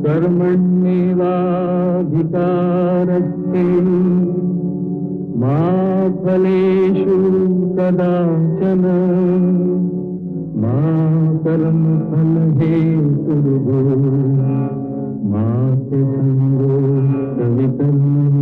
कर्मण्येवाधिकारस्ते मा फलेषु कदाचन मा कर्मफलहेतुर्भूः मा ते सङ्गोऽस्त्वविकर्मणि।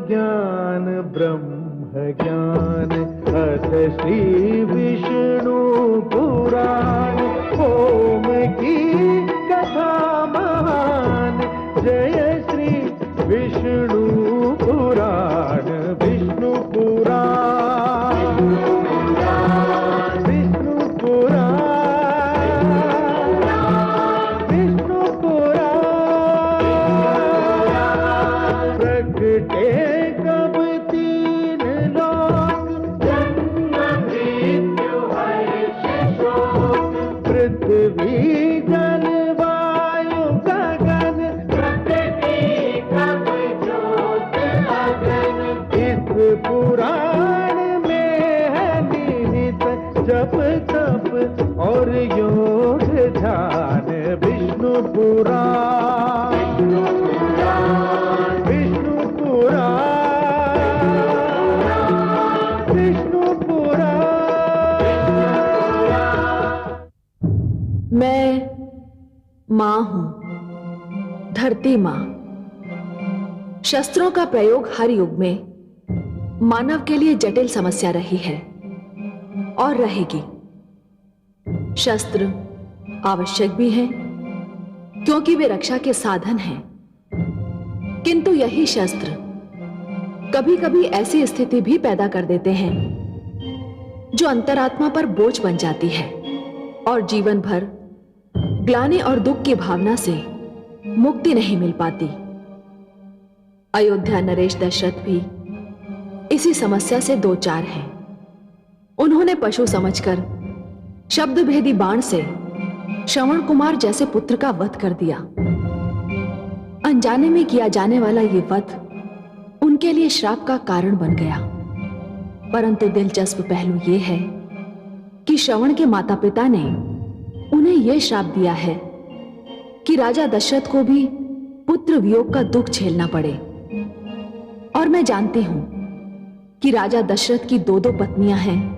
ज्ञान ब्रह्म ज्ञान अथ श्री विष्णु पुराण ओम की कथा महान जय श्री विष्णु पुराण विष्णु पुराण विष्णु पुराण विष्णु पुराण प्रगटे पृथ्वी जल वायु गगन प्रकृति कब ज्योत अगन इस पुराण में है निहित जप तप और योग ध्यान विष्णु पुराण विष्णु पुराण विष्णु पुराण। मैं मां हूं, धरती मां। शस्त्रों का प्रयोग हर युग में मानव के लिए जटिल समस्या रही है और रहेगी। शस्त्र आवश्यक भी हैं क्योंकि वे रक्षा के साधन हैं, किंतु यही शस्त्र कभी कभी ऐसी स्थिति भी पैदा कर देते हैं जो अंतरात्मा पर बोझ बन जाती है और जीवन भर ग्लानि और दुख की भावना से मुक्ति नहीं मिल पाती। अयोध्या नरेश दशरथ भी इसी समस्या से दो चार हैं। उन्होंने पशु समझकर शब्द भेदी बाण से श्रवण कुमार जैसे पुत्र का वध कर दिया। अनजाने में किया जाने वाला ये वध उनके लिए श्राप का कारण बन गया। परंतु दिलचस्प पहलू यह है कि श्रवण के माता पिता ने उन्हें यह श्राप दिया है कि राजा दशरथ को भी पुत्र वियोग का दुख झेलना पड़े। और मैं जानती हूं कि राजा दशरथ की दो दो पत्नियां हैं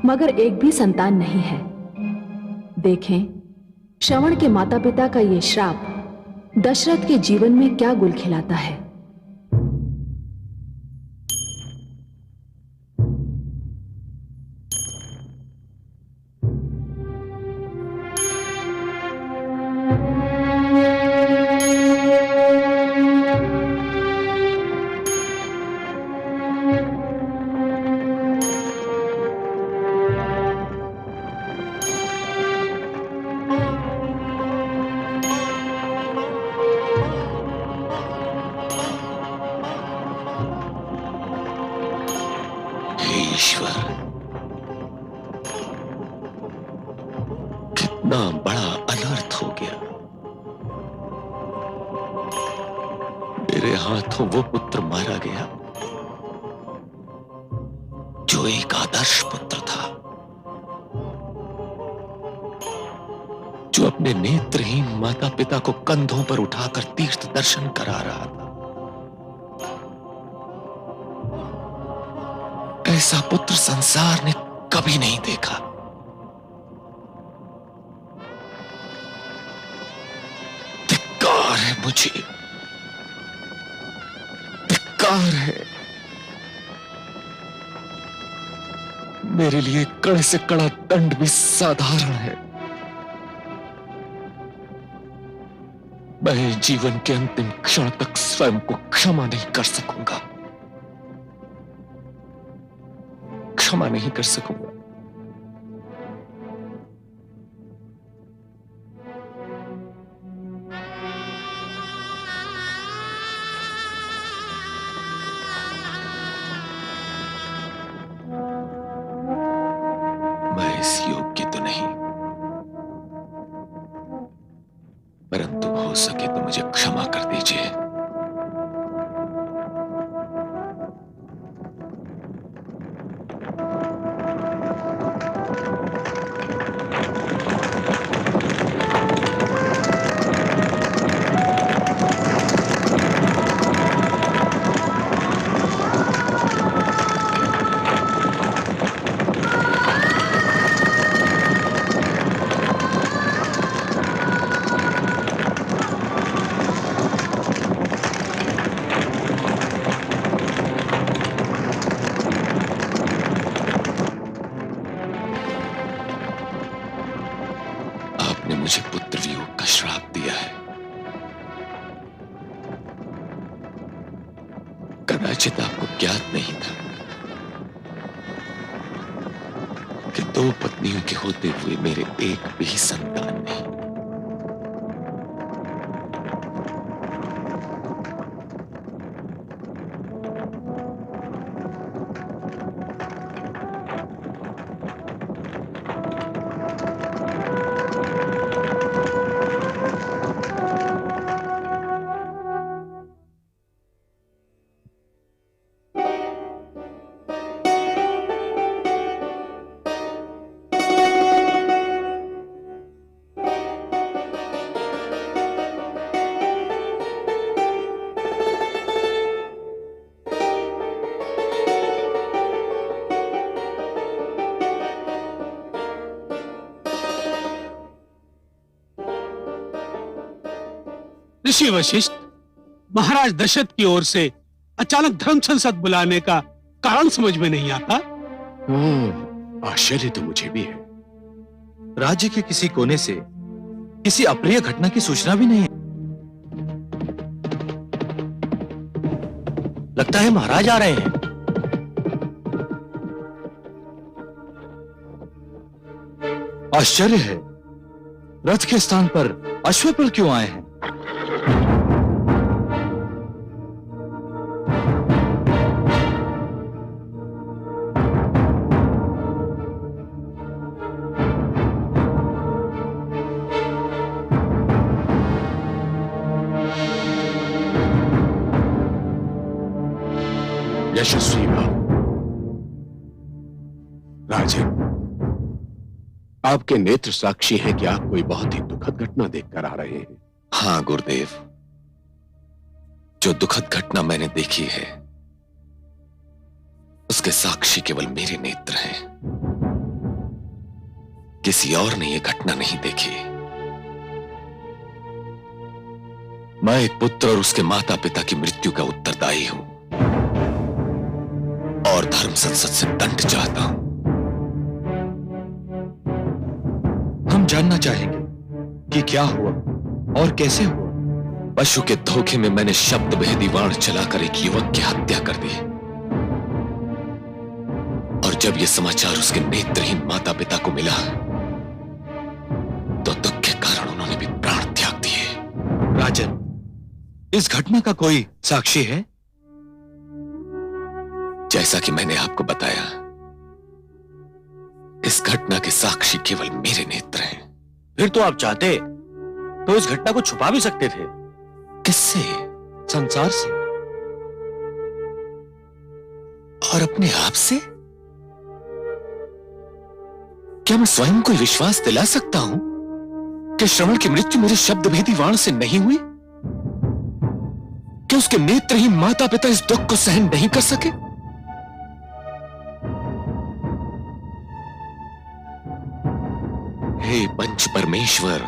मगर एक भी संतान नहीं है। देखें श्रवण के माता पिता का यह श्राप दशरथ के जीवन में क्या गुल खिलाता है। कितना बड़ा अनर्थ हो गया। मेरे हाथों वो पुत्र मारा गया जो एक आदर्श पुत्र था, जो अपने नेत्रहीन माता पिता को कंधों पर उठाकर तीर्थ दर्शन करा रहा था। ऐसा पुत्र संसार ने कभी नहीं देखा। धिक्कार है मुझे, धिक्कार है। मेरे लिए कड़े से कड़ा दंड भी साधारण है। मैं जीवन के अंतिम क्षण तक स्वयं को क्षमा नहीं कर सकूंगा, क्षमा नहीं कर सकूंगा। हो सके तो मुझे क्षमा कर दीजिए। आपने मुझे पुत्र वियोग का श्राप दिया है। कदाचित आपको ज्ञात नहीं था कि 2 पत्नियों के होते हुए मेरे एक भी संतान नहीं। ऋषि वशिष्ठ, महाराज दशरथ की ओर से अचानक धर्म संसद बुलाने का कारण समझ में नहीं आता। आश्चर्य तो मुझे भी है। राज्य के किसी कोने से किसी अप्रिय घटना की सूचना भी नहीं है। लगता है महाराज आ रहे हैं। आश्चर्य है, रथ के स्थान पर अश्वपल क्यों आए हैं? यशस्वी भाव। राजन, आपके नेत्र साक्षी हैं कि आप कोई बहुत ही दुखद घटना देखकर आ रहे हैं। हाँ गुरुदेव, जो दुखद घटना मैंने देखी है उसके साक्षी केवल मेरे नेत्र हैं। किसी और ने यह घटना नहीं देखी। मैं एक पुत्र और उसके माता पिता की मृत्यु का उत्तरदायी हूं और धर्म संसद से दंड चाहता हूं। हम जानना चाहेंगे कि क्या हुआ और कैसे हुआ। पशु के धोखे में मैंने शब्द भेदी बाण चलाकर एक युवक की हत्या कर दी और जब यह समाचार उसके नेत्रहीन माता पिता को मिला तो दुख के कारण उन्होंने भी प्राण त्याग दिए। राजन, इस घटना का कोई साक्षी है? जैसा कि मैंने आपको बताया, इस घटना के साक्षी केवल मेरे नेत्र हैं। फिर तो आप चाहते तो इस घटना को छुपा भी सकते थे। किससे? संसार से और अपने आप से? क्या मैं स्वयं को विश्वास दिला सकता हूं कि श्रवण की मृत्यु मेरे शब्द भेदी वाण से नहीं हुई? कि उसके नेत्रहीन माता पिता इस दुख को सहन नहीं कर सके? हे पंच परमेश्वर,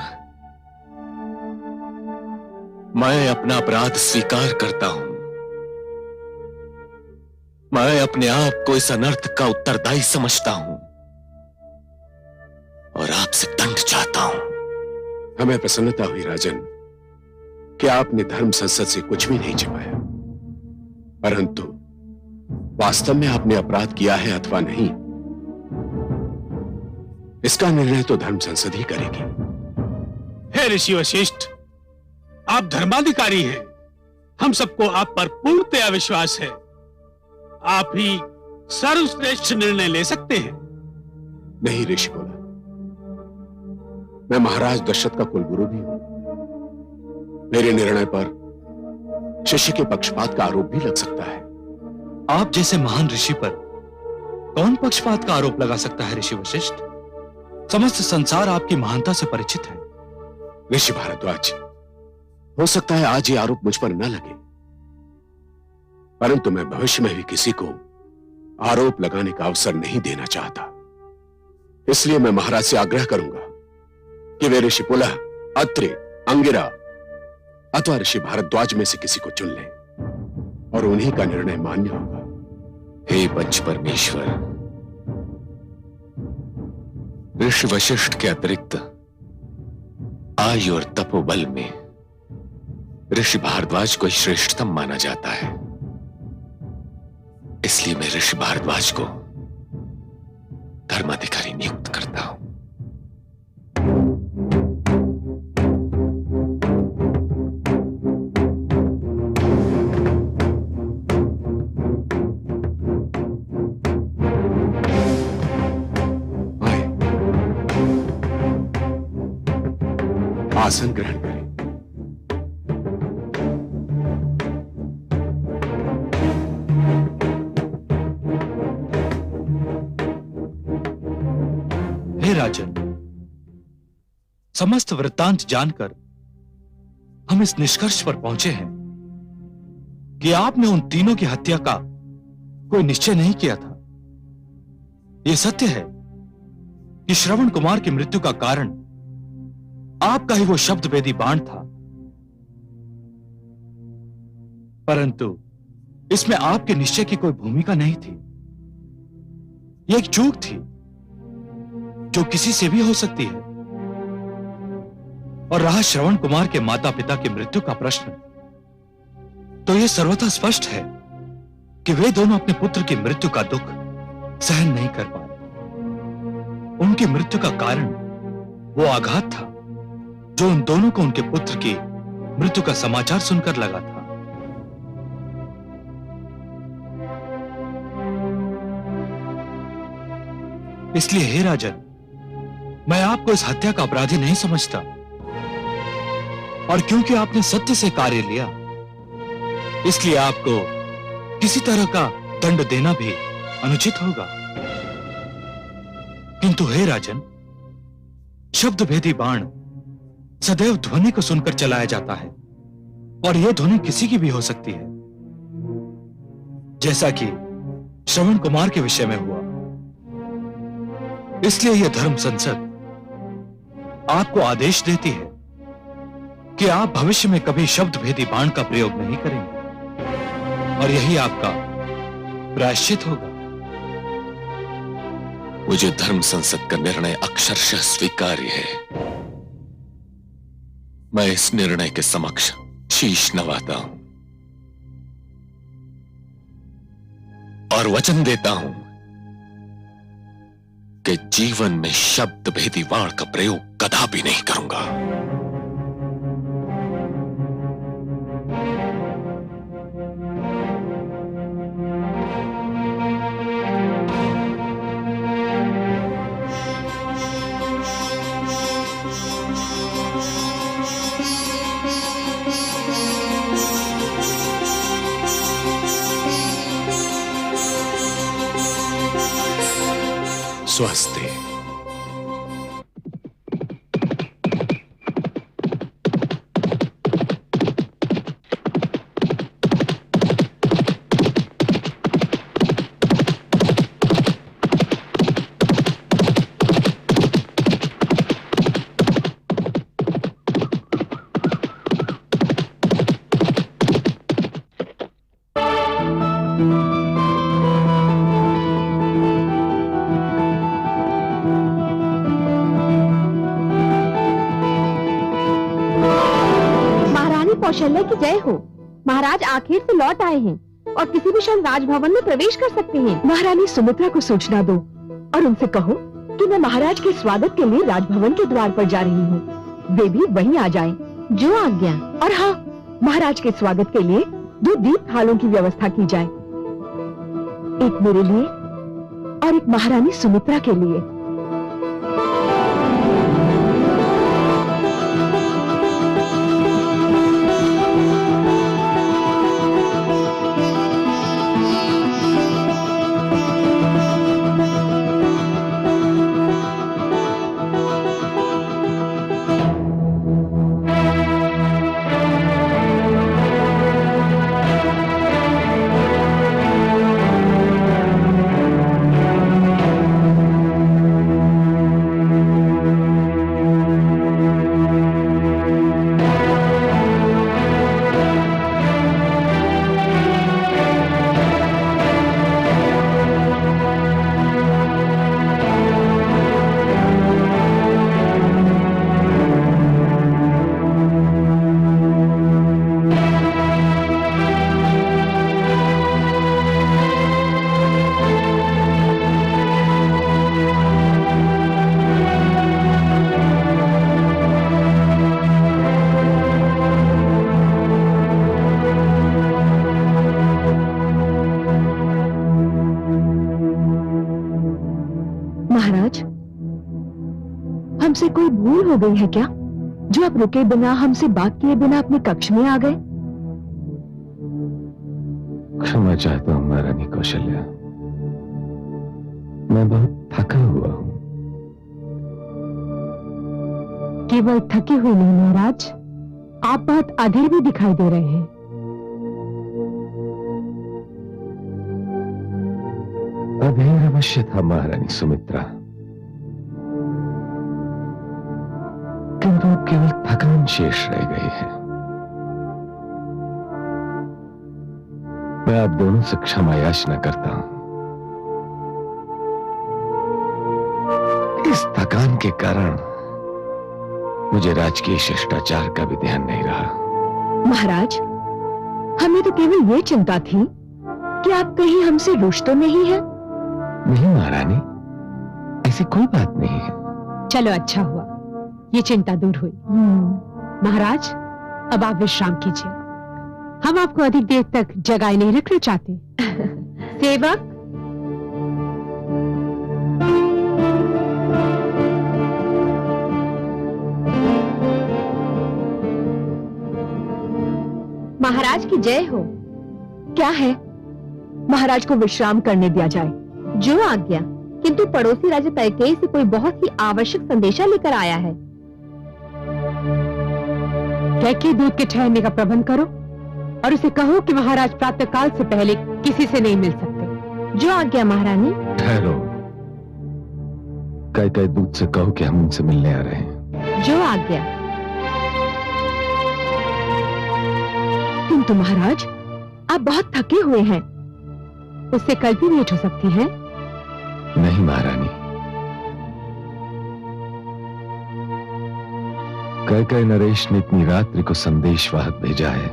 मैं अपना अपराध स्वीकार करता हूं। मैं अपने आप को इस अनर्थ का उत्तरदायी समझता हूं और आपसे दंड चाहता हूं। हमें प्रसन्नता हुई राजन कि आपने धर्म संसद से कुछ भी नहीं छिपाया, परंतु वास्तव में आपने अपराध किया है अथवा नहीं, इसका निर्णय तो धर्म संसद ही करेगी। हे ऋषि वशिष्ठ, आप धर्माधिकारी हैं। हम सबको आप पर पूर्णतया विश्वास है। आप ही सर्वश्रेष्ठ निर्णय ले सकते हैं। नहीं ऋषिकुल, मैं महाराज दशरथ का कुलगुरु भी हूं मेरे निर्णय पर शिष्य के पक्षपात का आरोप भी लग सकता है। आप जैसे महान ऋषि पर कौन पक्षपात का आरोप लगा सकता है ऋषि वशिष्ठ? समस्त संसार आपकी महानता से परिचित है। ऋषि भारद्वाज, हो सकता है आज ये आरोप मुझ पर न लगे, परंतु मैं भविष्य में भी किसी को आरोप लगाने का अवसर नहीं देना चाहता। इसलिए मैं महाराज से आग्रह करूंगा कि वे ऋषि पुलह, अत्रि, अंगिरा अथवा ऋषि भारद्वाज में से किसी को चुन लें और उन्हीं का निर्णय मान्य होगा। हे पंच परमेश्वर, ऋषि वशिष्ठ के अतिरिक्त आयु और तपोबल में ऋषि भारद्वाज को श्रेष्ठतम माना जाता है। इसलिए मैं ऋषि भारद्वाज को धर्माधिकारी नियुक्त करता हूं। आसन ग्रहण करें। हे राजन, समस्त वृत्तांत जानकर हम इस निष्कर्ष पर पहुंचे हैं कि आपने उन तीनों की हत्या का कोई निश्चय नहीं किया था। यह सत्य है कि श्रवण कुमार की मृत्यु का कारण आपका ही वो शब्द भेदी बाण था, परंतु इसमें आपके निश्चय की कोई भूमिका नहीं थी। यह एक चूक थी जो किसी से भी हो सकती है। और रहा श्रवण कुमार के माता पिता की मृत्यु का प्रश्न, तो यह सर्वथा स्पष्ट है कि वे दोनों अपने पुत्र की मृत्यु का दुख सहन नहीं कर पाए। उनकी मृत्यु का कारण वो आघात था जो उन दोनों को उनके पुत्र की मृत्यु का समाचार सुनकर लगा था। इसलिए हे राजन, मैं आपको इस हत्या का अपराधी नहीं समझता, और क्योंकि आपने सत्य से कार्य लिया, इसलिए आपको किसी तरह का दंड देना भी अनुचित होगा। किंतु हे राजन, शब्द भेदी बाण सदैव ध्वनि को सुनकर चलाया जाता है, और यह ध्वनि किसी की भी हो सकती है, जैसा कि श्रवण कुमार के विषय में हुआ। इसलिए यह धर्म संसद आपको आदेश देती है कि आप भविष्य में कभी शब्द भेदी बाण का प्रयोग नहीं करेंगे, और यही आपका प्रायश्चित होगा। मुझे धर्म संसद का निर्णय अक्षरशः स्वीकार्य है। मैं इस निर्णय के समक्ष शीश नवाता हूं और वचन देता हूं कि जीवन में शब्द भेदी बाण का प्रयोग कदापि नहीं करूंगा। स्वस्ति। कौशल्या की जय हो। महाराज आखिर से लौट आए हैं और किसी भी क्षण राजभवन में प्रवेश कर सकते हैं। महारानी सुमित्रा को सूचना दो और उनसे कहो कि मैं महाराज के स्वागत के लिए राजभवन के द्वार पर जा रही हूँ। वे भी वहीं आ जाएं। जो आज्ञा। और हाँ, महाराज के स्वागत के लिए 2 दीप थालों की व्यवस्था की जाए, एक मेरे लिए और एक महारानी सुमित्रा के लिए। कोई भूल हो गई है क्या, जो आप रुके बिना, हमसे बात किए बिना अपने कक्ष में आ गए? क्षमा चाहता हूं महारानी कौशल्या, मैं बहुत थका हुआ हूं। केवल थके हुए नहीं महाराज, आप बहुत अधीर भी दिखाई दे रहे हैं। अधीर अवश्य था महारानी सुमित्रा, किंतु केवल थकान शेष रह गई है। मैं आप दोनों से क्षमा याचना करता हूं। इस थकान के कारण मुझे राजकीय शिष्टाचार का भी ध्यान नहीं रहा। महाराज, हमें तो केवल ये चिंता थी कि आप कहीं हमसे रुष्ट तो नहीं है। नहीं महारानी, ऐसी कोई बात नहीं है। चलो अच्छा हुआ, ये चिंता दूर हुई। महाराज, अब आप विश्राम कीजिए, हम आपको अधिक देर तक जगाए नहीं रखना चाहते। सेवक, महाराज की जय हो। क्या है? महाराज को विश्राम करने दिया जाए। जो आज्ञा, किंतु पड़ोसी राज्य तैकेई से कोई बहुत ही आवश्यक संदेशा लेकर आया है। कैके दूत के ठहरने का प्रबंध करो और उसे कहो कि महाराज प्रातःकाल से पहले किसी से नहीं मिल सकते। जो आज्ञा महारानी। ठहरो, कई दूत से कहो कि हम उनसे मिलने आ रहे हैं। जो आज्ञा। किंतु महाराज, आप बहुत थके हुए हैं। उससे कल भी भेंट हो सकती है। नहीं महारानी, कई नरेश ने इतनी रात्रि को संदेश वाहक भेजा है,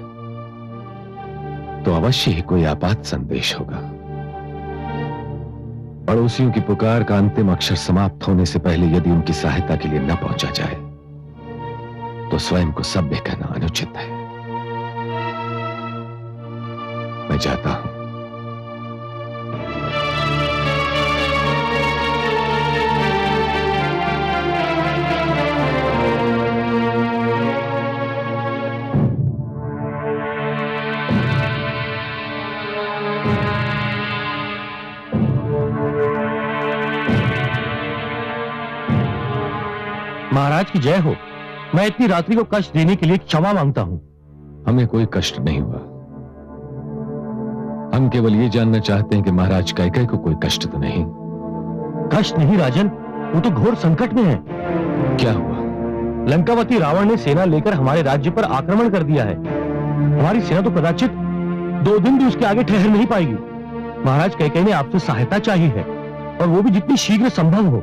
तो अवश्य ही कोई आपात संदेश होगा। पड़ोसियों की पुकार का अंतिम अक्षर समाप्त होने से पहले यदि उनकी सहायता के लिए न पहुंचा जाए, तो स्वयं को सभ्य कहना अनुचित है। मैं जाता हूं। महाराज की जय हो। मैं इतनी रात्रि को कष्ट देने के लिए क्षमा मांगता हूं। हमें कोई कष्ट नहीं हुआ। हम केवल ये जानना चाहते हैं कि महाराज कैकेयी को कोई कष्ट तो नहीं। कष्ट नहीं राजन, वो तो घोर संकट में है। क्या हुआ? लंकावती रावण ने सेना लेकर हमारे राज्य पर आक्रमण कर दिया है। हमारी सेना तो कदाचित 2 दिन भी उसके आगे ठहर नहीं पाएगी। महाराज कैकेयी ने आपसे सहायता चाहिए है, और वो भी जितनी शीघ्र संभव हो।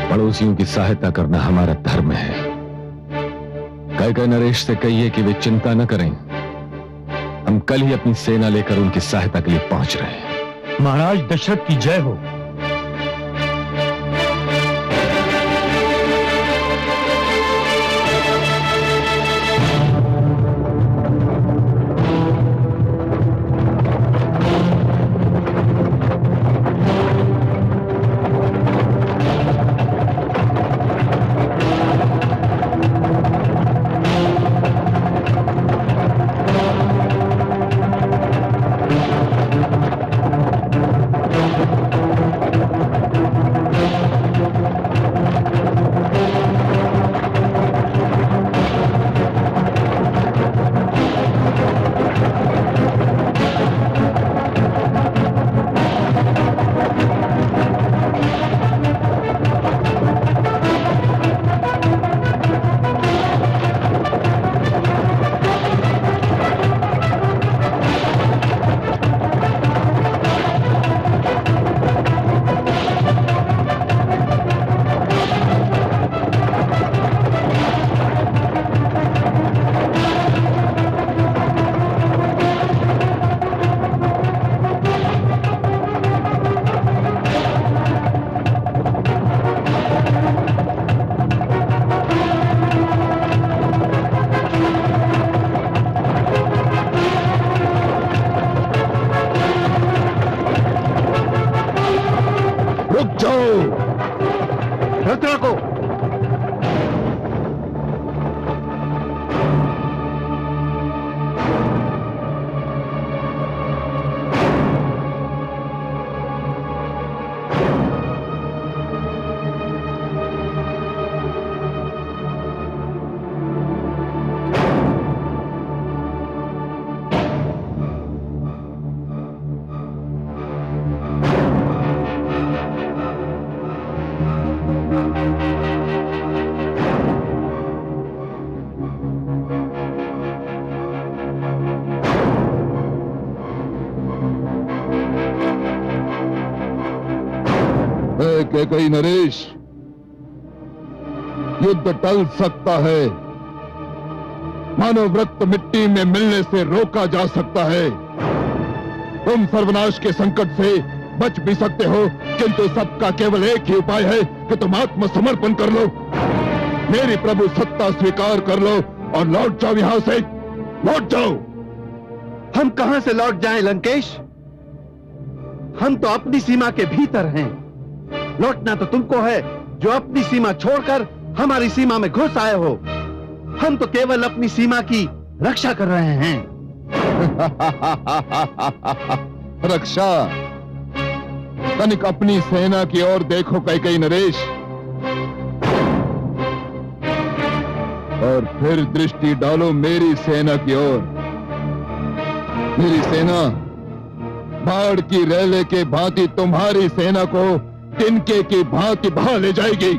पड़ोसियों की सहायता करना हमारा धर्म है। कैकेयी नरेश से कहिए कि वे चिंता न करें, हम कल ही अपनी सेना लेकर उनकी सहायता के लिए पहुंच रहे हैं। महाराज दशरथ की जय हो। कैकई नरेश, युद्ध टल सकता है, मानवव्रत मिट्टी में मिलने से रोका जा सकता है। तुम सर्वनाश के संकट से बच भी सकते हो, किंतु सबका केवल एक ही उपाय है कि तुम आत्मसमर्पण कर लो, मेरी प्रभु सत्ता स्वीकार कर लो और लौट जाओ यहां से, लौट जाओ। हम कहां से लौट जाएं लंकेश? हम तो अपनी सीमा के भीतर हैं। लौटना तो तुमको है जो अपनी सीमा छोड़कर हमारी सीमा में घुस आए हो। हम तो केवल अपनी सीमा की रक्षा कर रहे हैं। रक्षा? तनिक अपनी सेना की ओर देखो कैकई नरेश, और फिर दृष्टि डालो मेरी सेना की ओर। मेरी सेना बाढ़ की रेले के भांति तुम्हारी सेना को तिनके की भांति बहा ले जाएगी।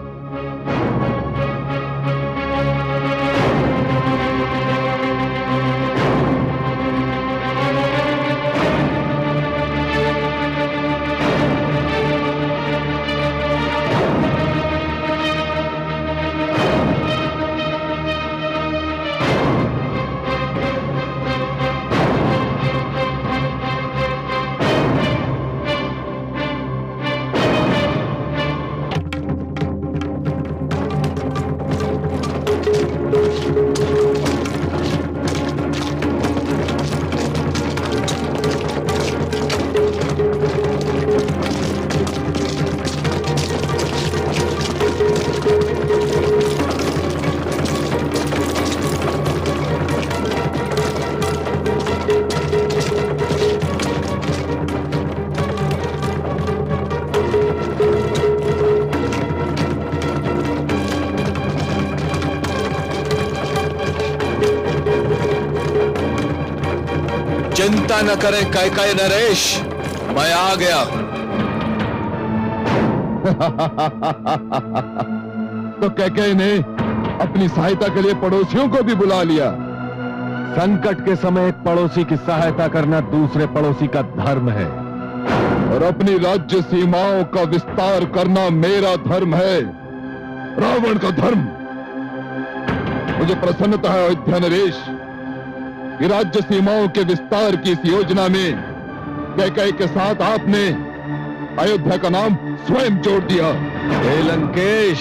चिंता न करें कैकई नरेश, मैं आ गया। तो कैकई ने अपनी सहायता के लिए पड़ोसियों को भी बुला लिया। संकट के समय एक पड़ोसी की सहायता करना दूसरे पड़ोसी का धर्म है, और अपनी राज्य सीमाओं का विस्तार करना मेरा धर्म है, रावण का धर्म। मुझे प्रसन्नता है अयोध्या नरेश कि राज्य सीमाओं के विस्तार की इस योजना में कैकई के साथ आपने अयोध्या का नाम स्वयं जोड़ दिया। हे लंकेश,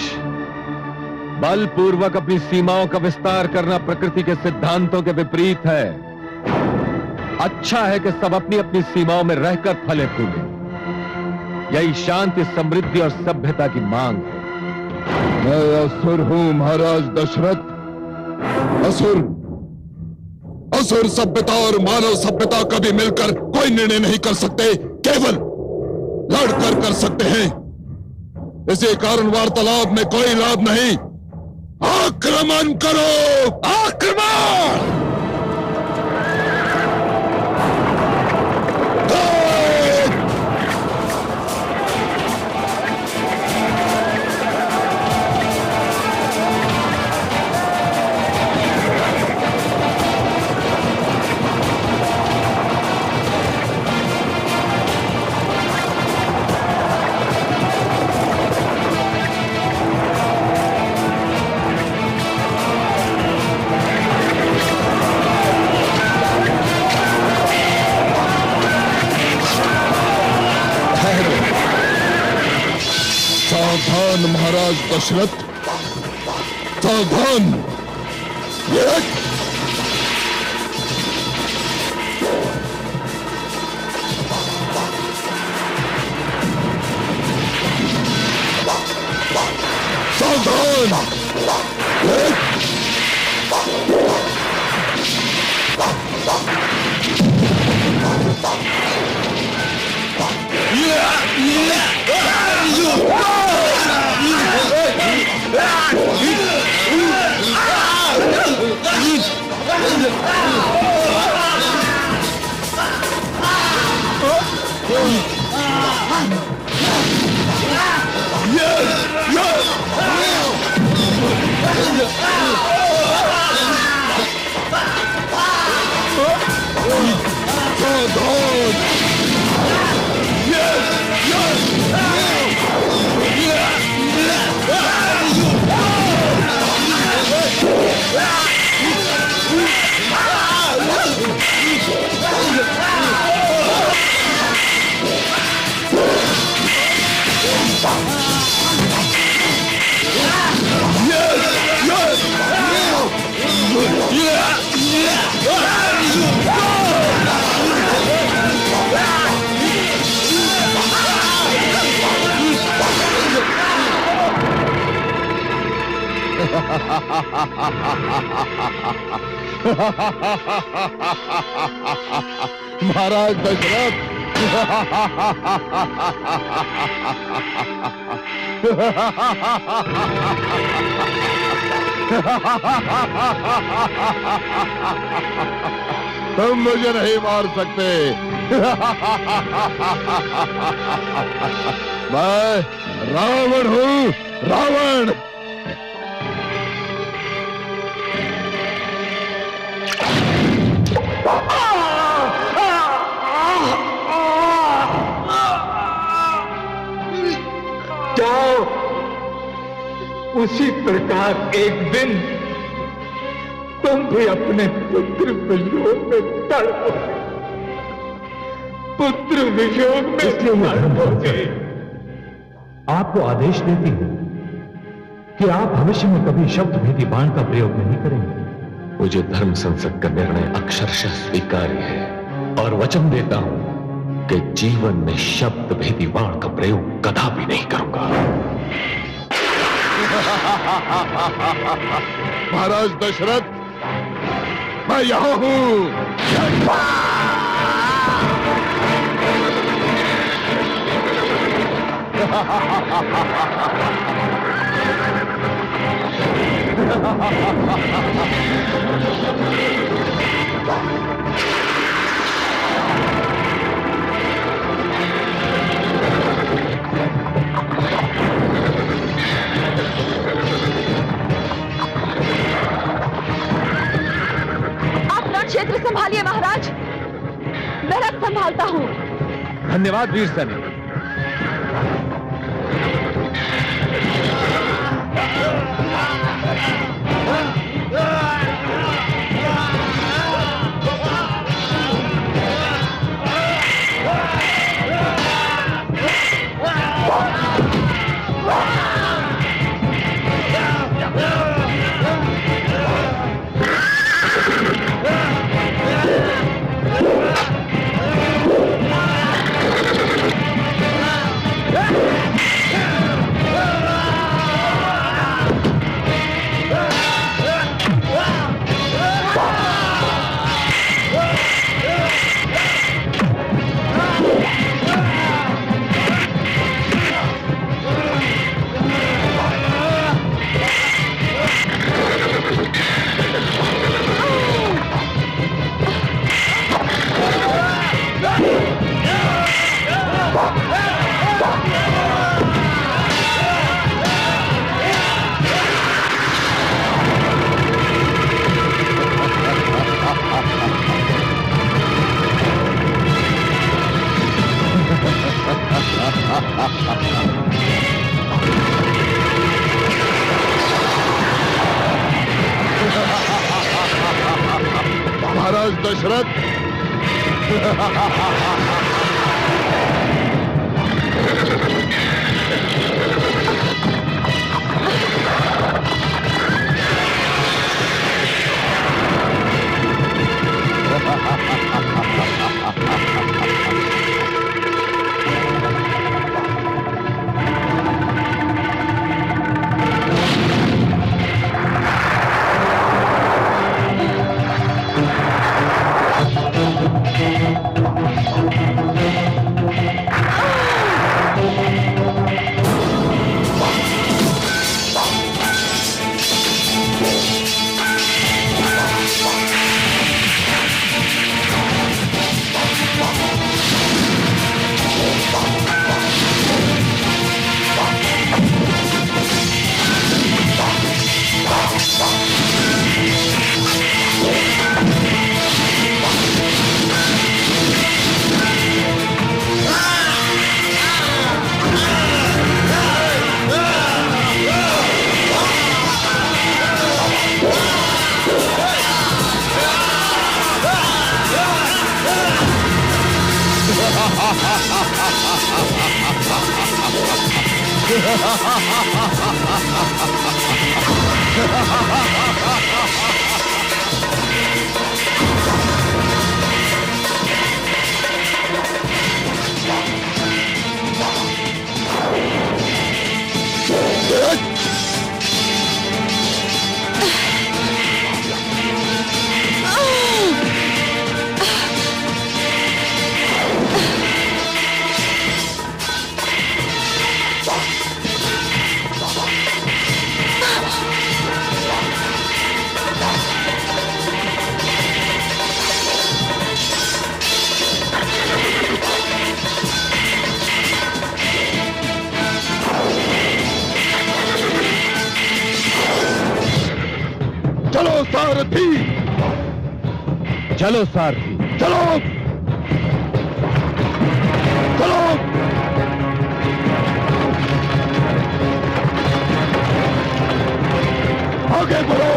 बलपूर्वक अपनी सीमाओं का विस्तार करना प्रकृति के सिद्धांतों के विपरीत है। अच्छा है कि सब अपनी अपनी सीमाओं में रहकर फले फूले, यही शांति, समृद्धि और सभ्यता की मांग है। मैं असुर हूं महाराज दशरथ, असुर। असुर सभ्यता और मानव सभ्यता कभी मिलकर कोई निर्णय नहीं कर सकते, केवल लड़कर कर सकते हैं। इसी कारण वार्तालाप में कोई लाभ नहीं। आक्रमण करो, आक्रमण! सावधान महाराज दशरथ, सावधान। सावधान। महाराज दशरथ, तुम मुझे नहीं मार सकते। मैं रावण हूं, रावण। जाओ, उसी प्रकार एक दिन तुम भी अपने पुत्र वियोग में तड़पोगे, पुत्र वियोग में तड़पोगे। आपको आदेश देती हूं कि आप भविष्य में कभी शब्द भेदी बाण का प्रयोग नहीं करेंगे। मुझे धर्म संसद का निर्णय अक्षरशः स्वीकार्य है और वचन देता हूं कि जीवन में शब्द भेदी बाण का प्रयोग कदापि नहीं करूंगा। महाराज दशरथ, मैं यहां हूं। क्षेत्र संभालिए महाराज, मैं रथ संभालता हूँ। धन्यवाद वीर सैनिक। महाराज दशरथ, सारथी। चलो सारथी, चलो चलो। आगे बढ़ो।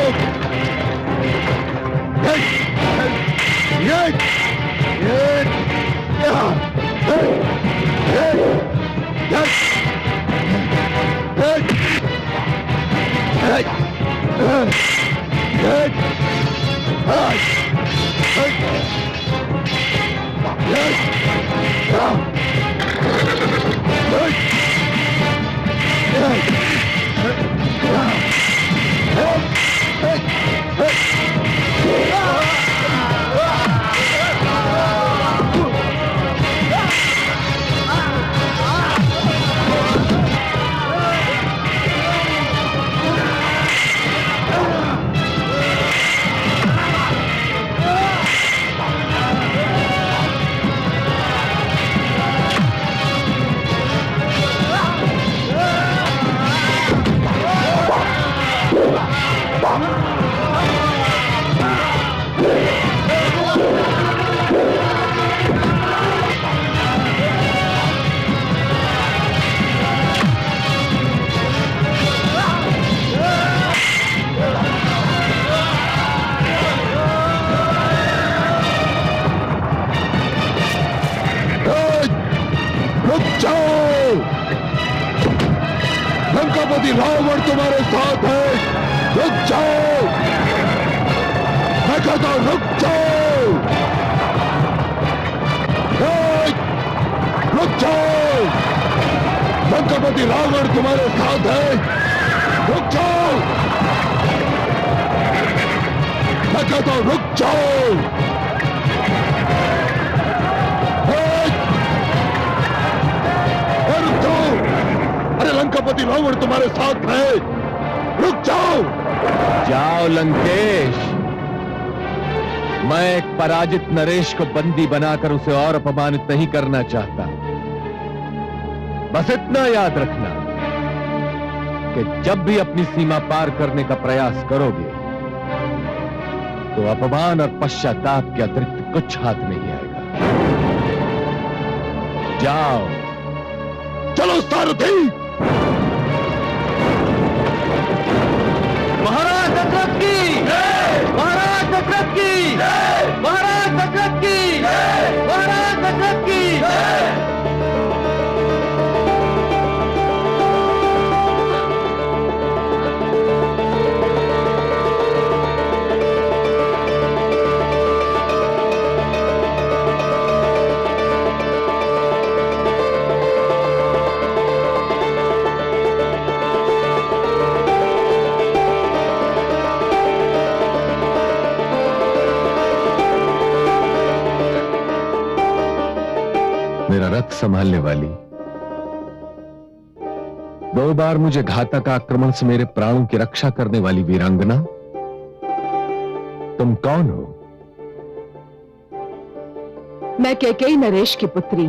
लंकापति रावण तुम्हारे साथ है, रुक जाओ। मैं कहता हूं रुक जाओ, रुक जाओ। लंकापति रावण तुम्हारे साथ है, रुक जाओ। मैं कहता हूं रुक जाओ। अरे लंकापति रावण तुम्हारे साथ है, रुक जाओ। जाओ लंकेश। मैं एक पराजित नरेश को बंदी बनाकर उसे और अपमानित नहीं करना चाहता। बस इतना याद रखना कि जब भी अपनी सीमा पार करने का प्रयास करोगे तो अपमान और पश्चाताप के अतिरिक्त कुछ हाथ नहीं आएगा। जाओ। चलो सारथी। महाराज दशरथ की, महाराज दशरथ की, महाराज दशरथ की, महाराज दशरथ की। मेरा रथ संभालने वाली, 2 बार मुझे घातक आक्रमण से मेरे प्राणों की रक्षा करने वाली वीरांगना, तुम कौन हो? मैं कैकेयी नरेश की पुत्री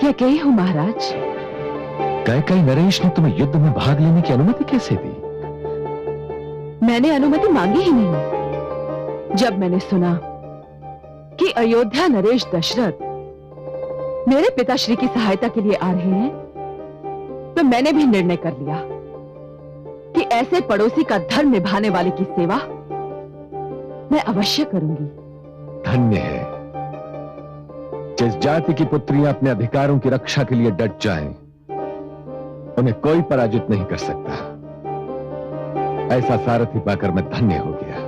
कैकेयी हूं महाराज। कैकेयी नरेश ने तुम्हें युद्ध में भाग लेने की अनुमति कैसे दी? मैंने अनुमति मांगी ही नहीं। जब मैंने सुना कि अयोध्या नरेश दशरथ मेरे पिताश्री की सहायता के लिए आ रहे हैं, तो मैंने भी निर्णय कर लिया कि ऐसे पड़ोसी का धर्म निभाने वाले की सेवा मैं अवश्य करूंगी। धन्य है जिस जाति की पुत्रियां अपने अधिकारों की रक्षा के लिए डट जाएं, उन्हें कोई पराजित नहीं कर सकता। ऐसा सारथी पाकर मैं धन्य हो गया।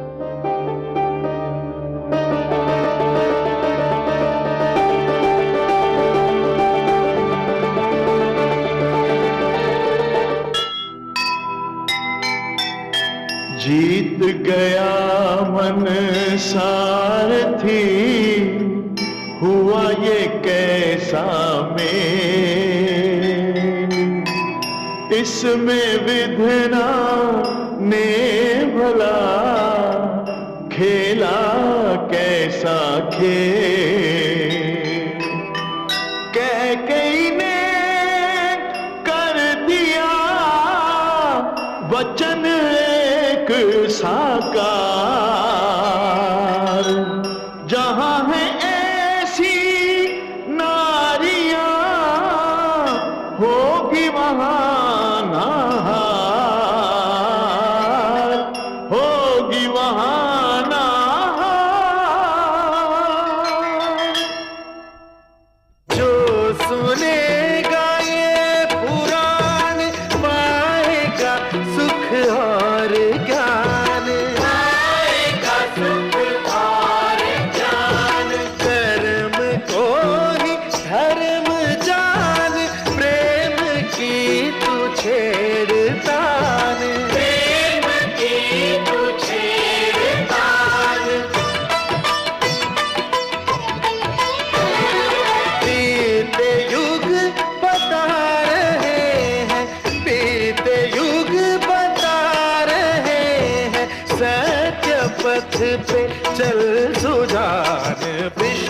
जीत गया मन सारथी, हुआ ये कैसा मेल, इसमें विधना ने भला खेला कैसा खेल। कैकेयी ने कर दिया वचन एक एक साकार, जहां है ऐसी नारियां होगी वहां नहार, होगी वहां नहार। जो सुनेगा ये पुराण पाएगा सुख और ज्ञान, पाएगा सुख और ज्ञान। कर्म को ही धर्म जान, प्रेम की तू छेड़तान, प्रेम की तू छेड़तान। बीते युग बता रहे हैं, बीते युग बता रहे हैं, सत्य पथ पे चल सुजान। विश्व